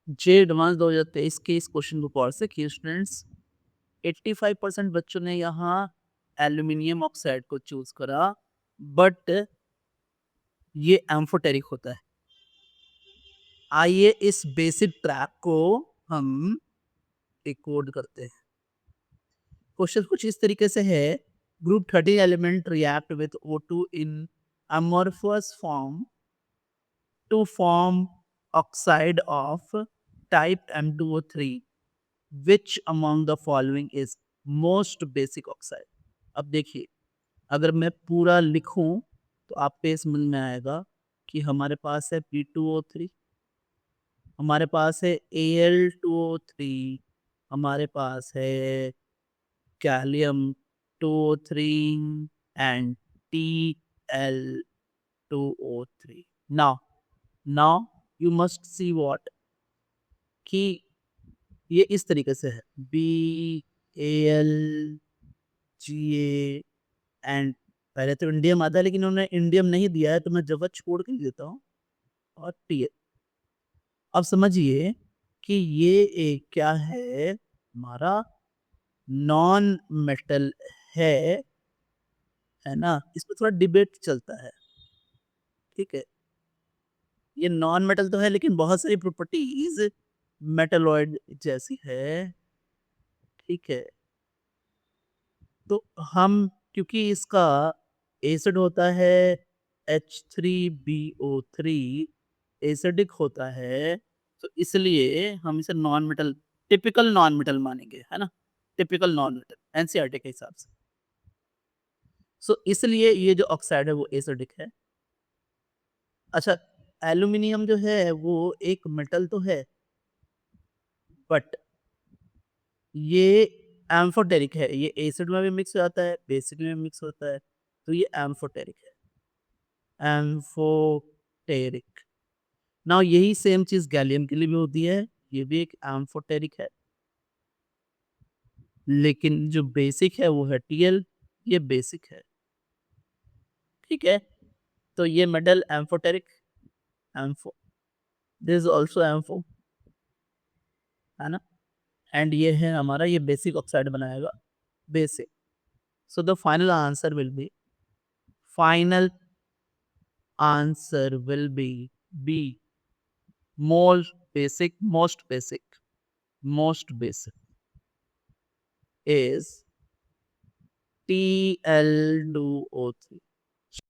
जे advance 2023 के इस question paper से कि स्टूडेंट्स 85% बच्चों ने यहाँ एल्यूमिनियम ऑक्साइड को चूज करा, बट ये एम्फोटेरिक होता है। आइए इस बेसिक ट्रैक को हम डिकोड करते हैं। क्वेश्चन कुछ इस तरीके से है, group 13 element react with O2 in amorphous form to form oxide of type M2O3, which among the following is most basic oxide? अब देखिए, अगर मैं पूरा लिखूं तो आपको ये समझ में आएगा कि हमारे पास है P2O3, हमारे पास है Al2O3, हमारे पास है कैलियम 2O3 and Tl2O3. Now you must see what कि ये इस तरीके से है BAl एंड पहले तो इंडियम आता है, लेकिन उन्होंने इंडियम नहीं दिया है तो मैं जगह छोड़ के ही देता हूँ और Tl। अब समझिए कि ये एक क्या है, हमारा नॉन मेटल है ना। इसमें थोड़ा डिबेट चलता है, ठीक है। ये नॉन मेटल तो है लेकिन बहुत सारी प्रॉपर्टीज मेटलॉइड जैसी है, ठीक है। तो हम क्योंकि इसका एसिड होता है H3BO3, एसिडिक होता है, तो इसलिए हम इसे non metal, typical non metal मानेंगे, है ना। टिपिकल नॉन मेटल एनसीईआरटी के हिसाब से। सो इसलिए ये जो ऑक्साइड है वो एसिडिक है। अच्छा, एल्यूमिनियम जो है वो एक मेटल तो है, बट ये एम्फोटेरिक है। ये एसिड में भी मिक्स हो जाता है, बेसिक में भी मिक्स होता है, तो ये एम्फोटेरिक है। एम्फोटेरिक। नाउ यही सेम चीज गैलियम के लिए भी होती है, ये भी एक एम्फोटेरिक है, लेकिन जो बेसिक है वो है Tl, ये बेसिक है, ठीक है। तो ये metal amphoteric, ampho, this also ampho, है ना। एंड ये है हमारा, ये बेसिक ऑक्साइड बनाएगा, basic. So the final answer will be, final answer will be B. Most basic is Tl2O3.